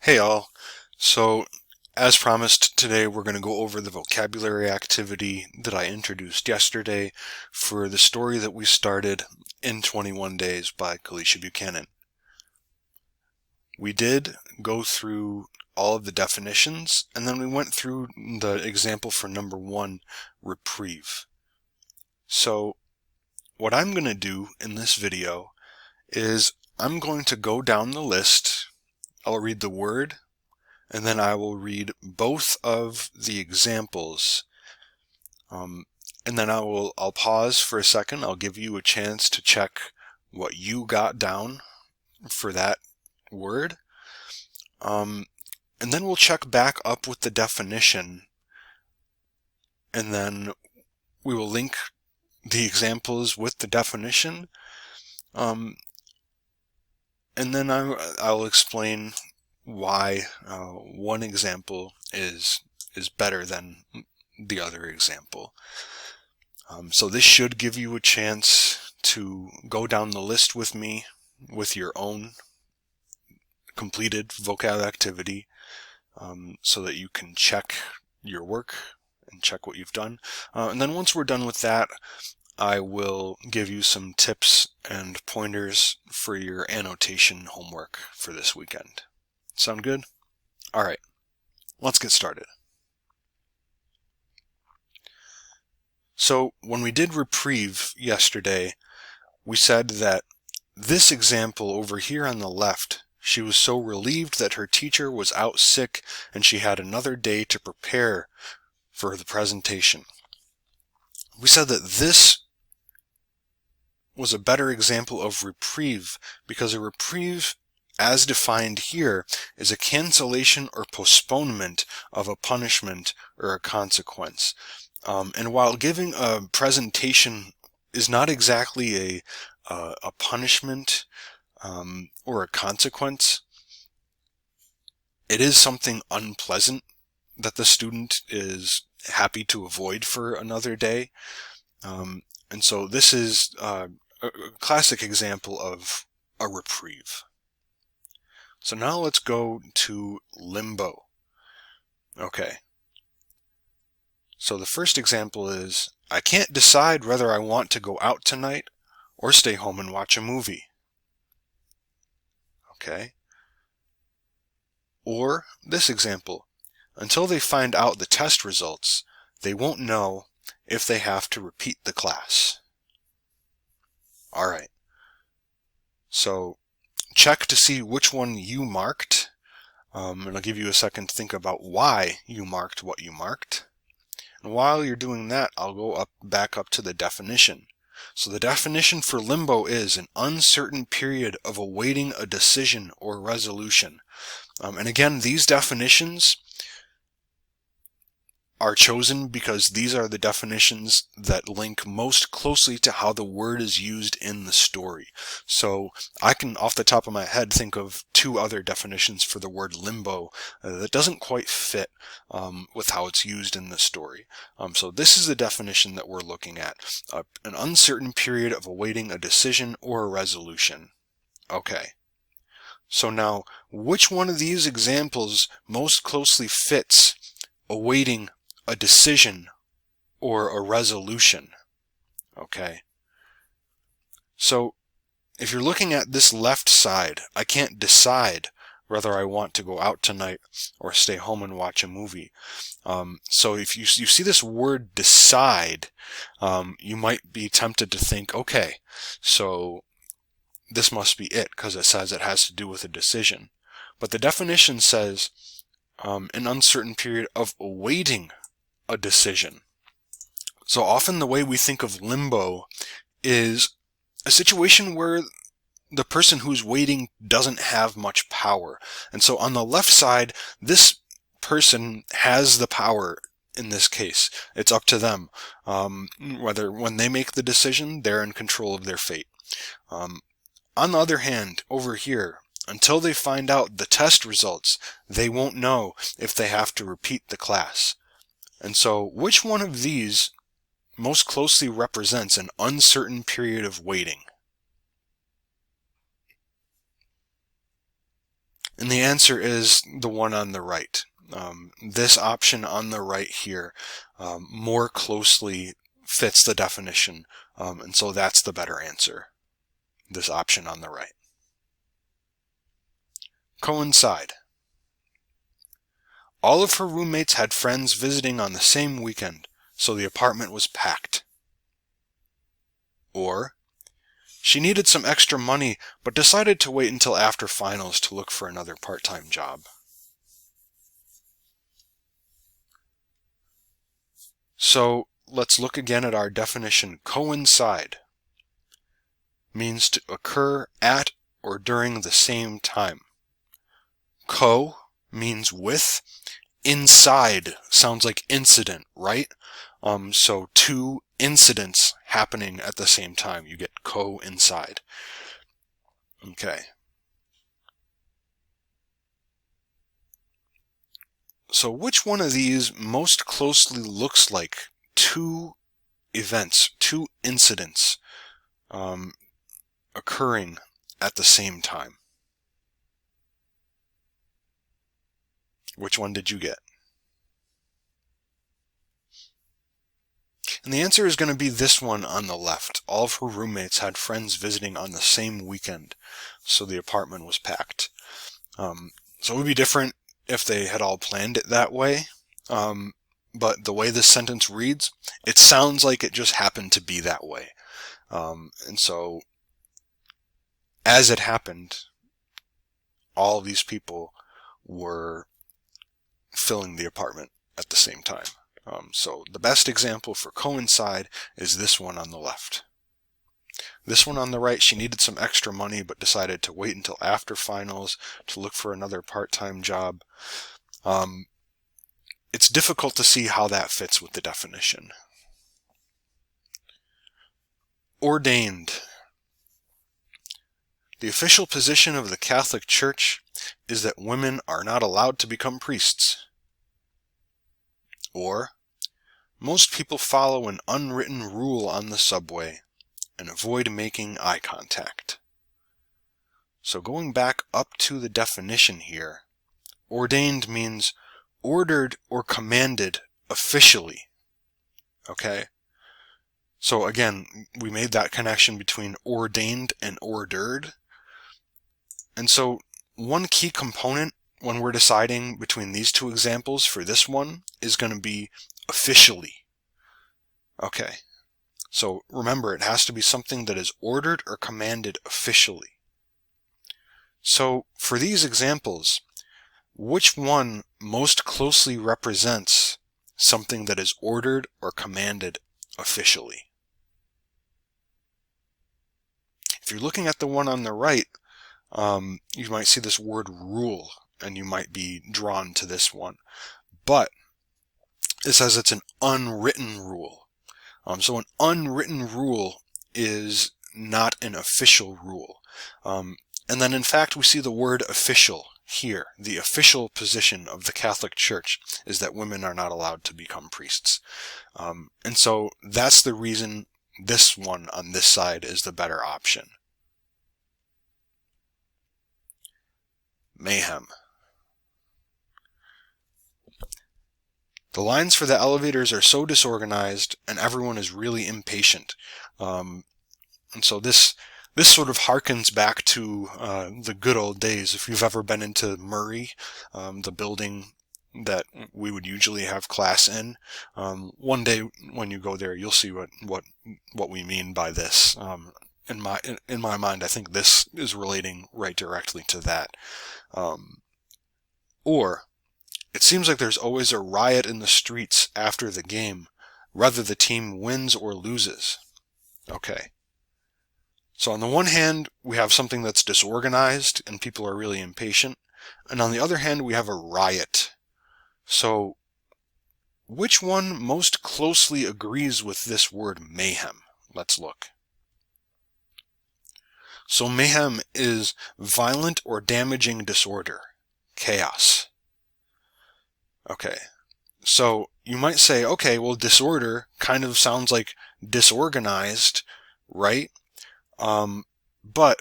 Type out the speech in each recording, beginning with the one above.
Hey all. So, as promised, today we're going to go over the vocabulary activity that I introduced yesterday for the story that we started in 21 Days by Kalisha Buchanan. We did go through all of the definitions, and then we went through the example for number 1, reprieve. So, what I'm going to do in this video is I'm going to go down the list. I'll read the word, and then I will read both of the examples, and then I'll pause for a second. I'll give you a chance to check what you got down for that word, and then we'll check back up with the definition, and then we will link the examples with the definition, and then I'll explain why one example is better than the other example. So this should give you a chance to go down the list with me with your own completed vocab activity, so that you can check your work and check what you've done. And then once we're done with that, I will give you some tips and pointers for your annotation homework for this weekend. Sound good? All right, let's get started. So when we did reprieve yesterday, we said that this example over here on the left, she was so relieved that her teacher was out sick and she had another day to prepare for the presentation. We said that this was a better example of reprieve because a reprieve, as defined here, is a cancellation or postponement of a punishment or a consequence. And while giving a presentation is not exactly a punishment or a consequence, it is something unpleasant that the student is happy to avoid for another day. And so this is a classic example of a reprieve. So now let's go to limbo. Okay. So the first example is, I can't decide whether I want to go out tonight or stay home and watch a movie. Okay. Or this example, until they find out the test results, they won't know if they have to repeat the class. All right. So check to see which one you marked, and I'll give you a second to think about why you marked what you marked. And while you're doing that, I'll go back up to the definition. So the definition for limbo is an uncertain period of awaiting a decision or resolution. And again, these definitions are chosen because these are the definitions that link most closely to how the word is used in the story. So I can, off the top of my head, think of two other definitions for the word limbo that doesn't quite fit with how it's used in the story. So this is the definition that we're looking at, an uncertain period of awaiting a decision or a resolution. Okay. So now, which one of these examples most closely fits awaiting a decision or a resolution? Okay. So if you're looking at this left side, I can't decide whether I want to go out tonight or stay home and watch a movie. So if you see this word decide, you might be tempted to think, okay, so this must be it because it says it has to do with a decision. But the definition says an uncertain period of awaiting a decision. So often the way we think of limbo is a situation where the person who's waiting doesn't have much power. And so on the left side, this person has the power in this case. It's up to them. Whether when they make the decision, they're in control of their fate. On the other hand, over here, until they find out the test results, they won't know if they have to repeat the class. And so which one of these most closely represents an uncertain period of waiting? And the answer is the one on the right. This option on the right here more closely fits the definition, and so that's the better answer, this option on the right. Coincide. All of her roommates had friends visiting on the same weekend, so the apartment was packed. Or, she needed some extra money, but decided to wait until after finals to look for another part-time job. So, let's look again at our definition. Coincide means to occur at or during the same time. Co means with. Inside sounds like incident, right? So two incidents happening at the same time. You get coincide. Okay. So which one of these most closely looks like two events, two incidents occurring at the same time? Which one did you get? And the answer is going to be this one on the left. All of her roommates had friends visiting on the same weekend, so the apartment was packed. So it would be different if they had all planned it that way, but the way this sentence reads, it sounds like it just happened to be that way. And so, as it happened, all of these people were filling the apartment at the same time. So the best example for coincide is this one on the left. This one on the right, she needed some extra money but decided to wait until after finals to look for another part-time job. It's difficult to see how that fits with the definition. Ordained. The official position of the Catholic Church is that women are not allowed to become priests. Or, most people follow an unwritten rule on the subway and avoid making eye contact. So going back up to the definition here, ordained means ordered or commanded officially. Okay? So again, we made that connection between ordained and ordered. And so one key component when we're deciding between these two examples for this one is going to be officially. Okay. So remember, it has to be something that is ordered or commanded officially. So for these examples, which one most closely represents something that is ordered or commanded officially? If you're looking at the one on the right, you might see this word rule, and you might be drawn to this one. But it says it's an unwritten rule. So an unwritten rule is not an official rule. And then in fact we see the word official here. The official position of the Catholic Church is that women are not allowed to become priests. And so that's the reason this one on this side is the better option. Mayhem. The lines for the elevators are so disorganized and everyone is really impatient. And so this sort of harkens back to the good old days. If you've ever been into Murray, the building that we would usually have class in, one day when you go there, you'll see what we mean by this. In my mind, I think this is relating right directly to that. Or it seems like there's always a riot in the streets after the game, whether the team wins or loses. Okay. So on the one hand, we have something that's disorganized and people are really impatient. And on the other hand, we have a riot. So which one most closely agrees with this word mayhem? Let's look. So mayhem is violent or damaging disorder, chaos. Okay, so you might say, okay, well, disorder kind of sounds like disorganized, right? But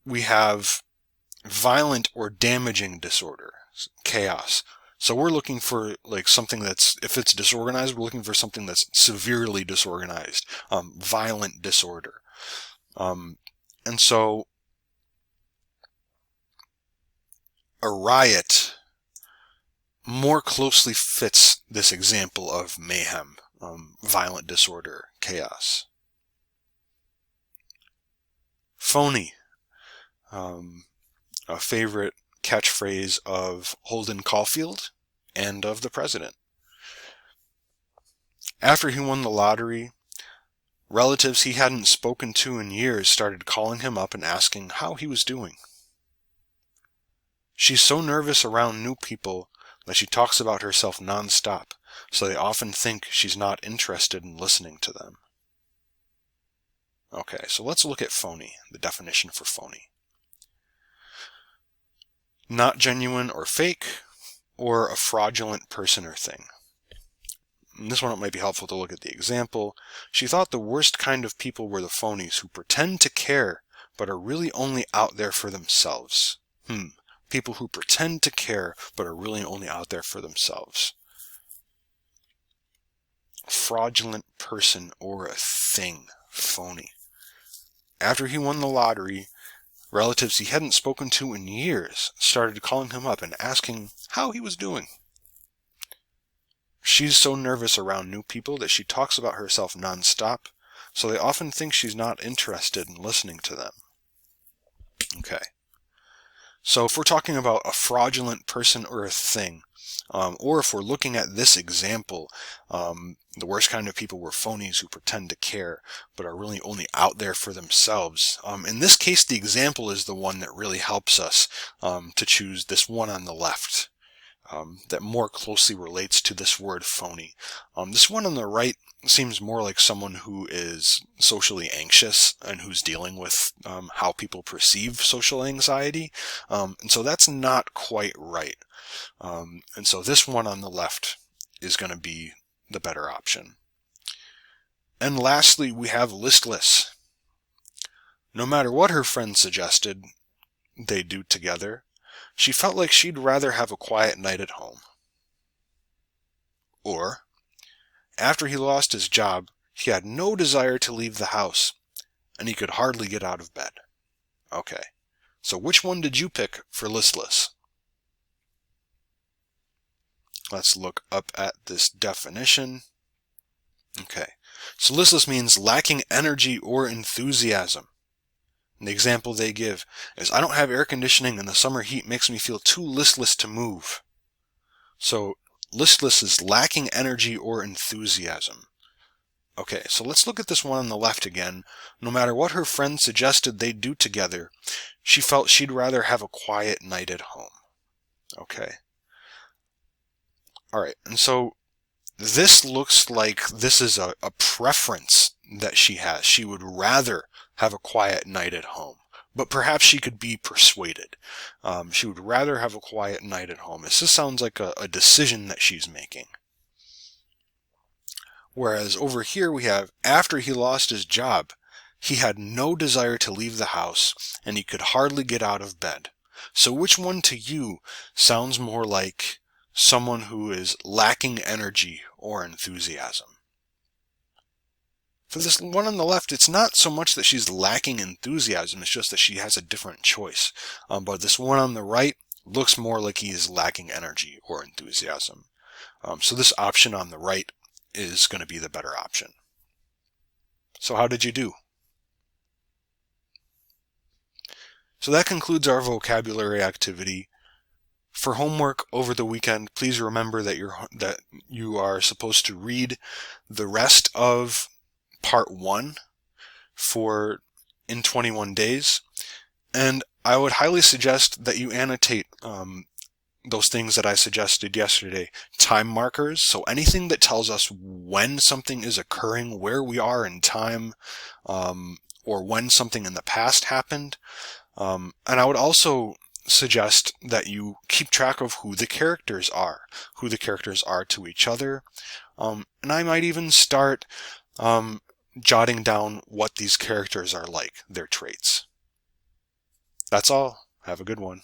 we have Violent or damaging disorder, chaos. So we're looking for like something that's, if it's disorganized, we're looking for something that's severely disorganized, violent disorder. And so a riot more closely fits this example of mayhem, violent disorder, chaos. Phony, a favorite catchphrase of Holden Caulfield and of the president. After he won the lottery, relatives he hadn't spoken to in years started calling him up and asking how he was doing. She's so nervous around new people that she talks about herself nonstop, so they often think she's not interested in listening to them. Okay, so let's look at phony, the definition for phony. Not genuine or fake, or a fraudulent person or thing. In this one it might be helpful to look at the example. She thought the worst kind of people were the phonies who pretend to care but are really only out there for themselves. People who pretend to care but are really only out there for themselves. Fraudulent person or a thing. Phony. After he won the lottery, relatives he hadn't spoken to in years started calling him up and asking how he was doing. She's so nervous around new people that she talks about herself nonstop, so they often think she's not interested in listening to them. Okay. So if we're talking about a fraudulent person or a thing, or if we're looking at this example, the worst kind of people were phonies who pretend to care, but are really only out there for themselves. In this case, the example is the one that really helps us to choose this one on the left, that more closely relates to this word phony. This one on the right seems more like someone who is socially anxious and who's dealing with how people perceive social anxiety. And so that's not quite right. And so this one on the left is going to be the better option. And lastly, we have listless. No matter what her friends suggested they do together, she felt like she'd rather have a quiet night at home. Or, after he lost his job, he had no desire to leave the house, and he could hardly get out of bed. Okay, so which one did you pick for listless? Let's look up at this definition. Okay, so listless means lacking energy or enthusiasm. And the example they give is, I don't have air conditioning and the summer heat makes me feel too listless to move. So listless is lacking energy or enthusiasm. Okay, so let's look at this one on the left again. No matter what her friends suggested they'd do together, she felt she'd rather have a quiet night at home. Okay. All right, and so this looks like this is a preference that she has. She would rather have a quiet night at home, but perhaps she could be persuaded. She would rather have a quiet night at home. This just sounds like a decision that she's making. Whereas over here we have, after he lost his job, he had no desire to leave the house and he could hardly get out of bed. So which one to you sounds more like someone who is lacking energy or enthusiasm? For this one on the left, it's not so much that she's lacking enthusiasm, it's just that she has a different choice. But this one on the right looks more like he is lacking energy or enthusiasm. So this option on the right is going to be the better option. So how did you do? So that concludes our vocabulary activity. For homework over the weekend, please remember that you are supposed to read the rest of part 1 in 21 days. And I would highly suggest that you annotate those things that I suggested yesterday. Time markers, so anything that tells us when something is occurring, where we are in time, or when something in the past happened. And I would also suggest that you keep track of who the characters are to each other. And I might even start jotting down what these characters are like, their traits. That's all. Have a good one.